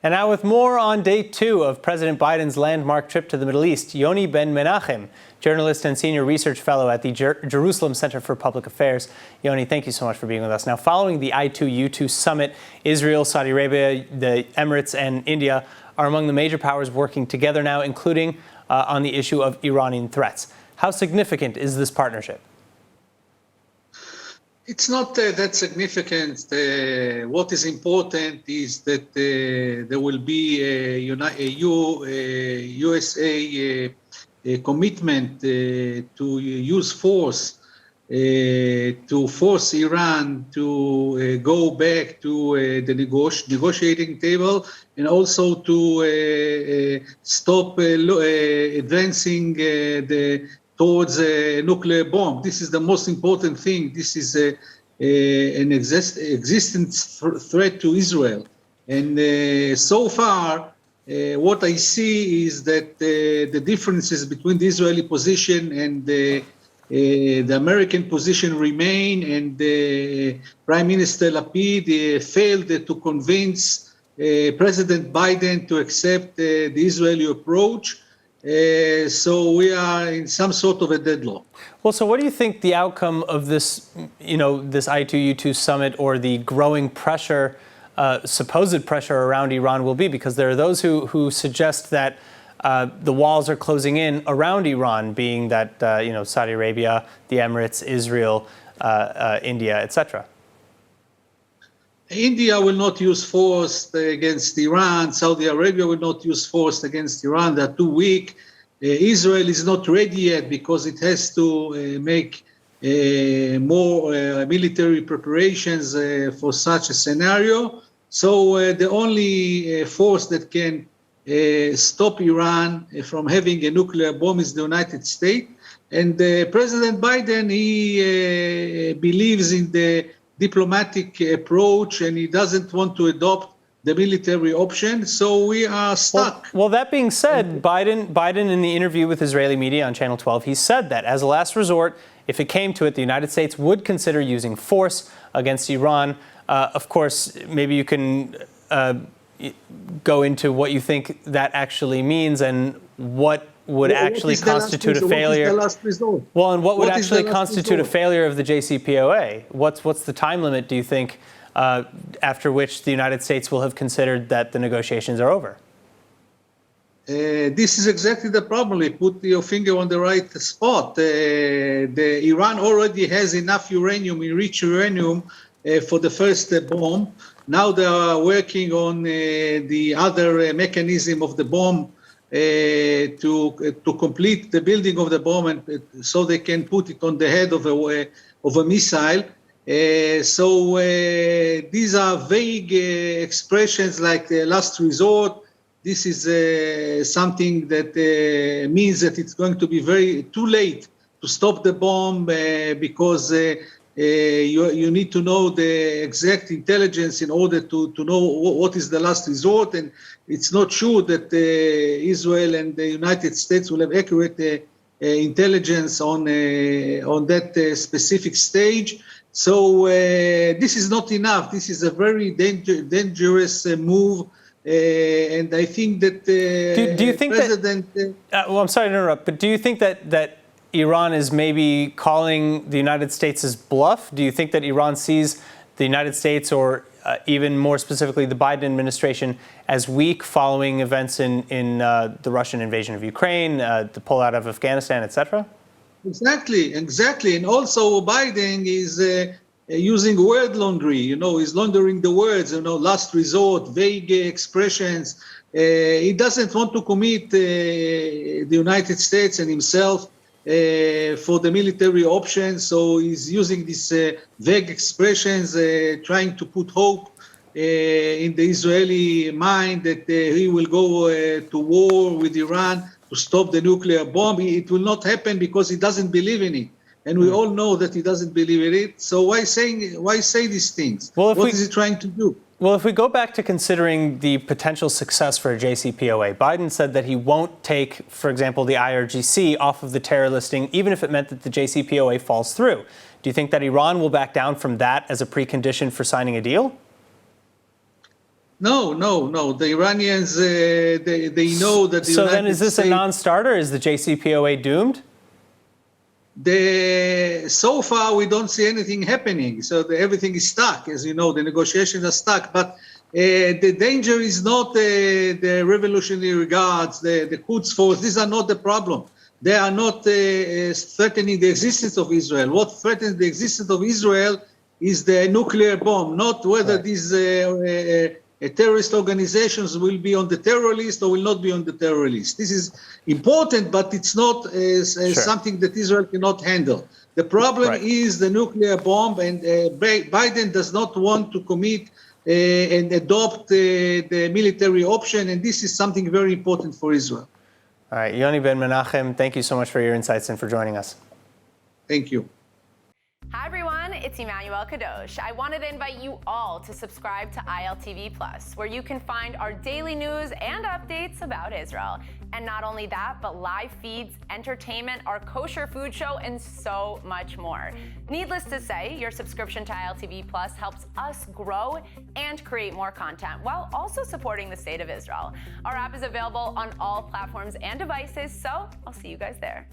And now with more on day 2 of President Biden's landmark trip to the Middle East, Yoni Ben Menachem, journalist and senior research fellow at the Jerusalem Center for Public Affairs. Yoni, thank you so much for being with us. Now, following the I2U2 summit, Israel, Saudi Arabia, the Emirates, and India are among the major powers working together now, including on the issue of Iranian threats. How significant is this partnership? It's not that significant. What is important is that there will be a USA commitment to use force to force Iran to go back to the negotiating table, and also to stop advancing towards a nuclear bomb. This is the most important thing. This is an existent threat to Israel. And so far, what I see is that the differences between the Israeli position and the American position remain, and Prime Minister Lapid failed to convince President Biden to accept the Israeli approach. So we are in some sort of a deadlock. Well, so what do you think the outcome of this, this I2U2 summit, or the growing pressure, supposed pressure around Iran will be? Because there are those who suggest that the walls are closing in around Iran, being that, Saudi Arabia, the Emirates, Israel, India, etc. India will not use force against Iran. Saudi Arabia will not use force against Iran. They are too weak. Israel is not ready yet because it has to make more military preparations for such a scenario. So the only force that can stop Iran from having a nuclear bomb is the United States. And President Biden, he believes in the diplomatic approach, and he doesn't want to adopt the military option, so we are stuck. Well, that being said, Biden in the interview with Israeli media on Channel 12, he said that as a last resort, if it came to it, the United States would consider using force against Iran. Of course, maybe you can go into what you think that actually means and what would actually constitute a failure. Well, and what would actually constitute a failure of the JCPOA? What's the time limit, do you think, after which the United States will have considered that the negotiations are over? This is exactly the problem. You put your finger on the right spot. Iran already has enough uranium, enriched uranium, for the first bomb. Now they are working on the other mechanism of the bomb to complete the building of the bomb, and so they can put it on the head of a missile. So these are vague expressions like last resort. This is something that means that it's going to be too late to stop the bomb because you need to know the exact intelligence in order to know what is the last resort, and it's not sure that Israel and the United States will have accurate intelligence on that specific stage. So this is not enough. This is a very dangerous move, and I think that do you think President... well, I'm sorry to interrupt, but do you think that Iran is maybe calling the United States' bluff? Do you think that Iran sees the United States, or even more specifically the Biden administration, as weak following events in the Russian invasion of Ukraine, the pullout of Afghanistan, etc.? Exactly. And also Biden is using word laundry. He's laundering the words. Last resort, vague expressions. He doesn't want to commit the United States and himself for the military option, so he's using these vague expressions, trying to put hope in the Israeli mind that he will go to war with Iran to stop the nuclear bomb. It will not happen because he doesn't believe in it, and we all know that he doesn't believe in it. So why say these things? Well, what is he trying to do? Well, if we go back to considering the potential success for a JCPOA, Biden said that he won't take, for example, the IRGC off of the terror listing, even if it meant that the JCPOA falls through. Do you think that Iran will back down from that as a precondition for signing a deal? No. The Iranians, they know that the So United then is this States, a non-starter? Is the JCPOA doomed? So far, we don't see anything happening. So everything is stuck. As you know, the negotiations are stuck. But the danger is not the Revolutionary Guards, the Quds Force. These are not the problem. They are not threatening the existence of Israel. What threatens the existence of Israel is the nuclear bomb, not whether these terrorist organizations will be on the terror list or will not be on the terror list. This is important, but it's not something that Israel cannot handle. The problem is the nuclear bomb, and Biden does not want to commit and adopt the military option, and this is something very important for Israel. All right, Yoni Ben Menachem, thank you so much for your insights and for joining us. Thank you. Hi everyone, it's Emmanuel Kadosh. I wanted to invite you all to subscribe to ILTV Plus, where you can find our daily news and updates about Israel. And not only that, but live feeds, entertainment, our kosher food show, and so much more. Needless to say, your subscription to ILTV Plus helps us grow and create more content while also supporting the state of Israel. Our app is available on all platforms and devices, so I'll see you guys there.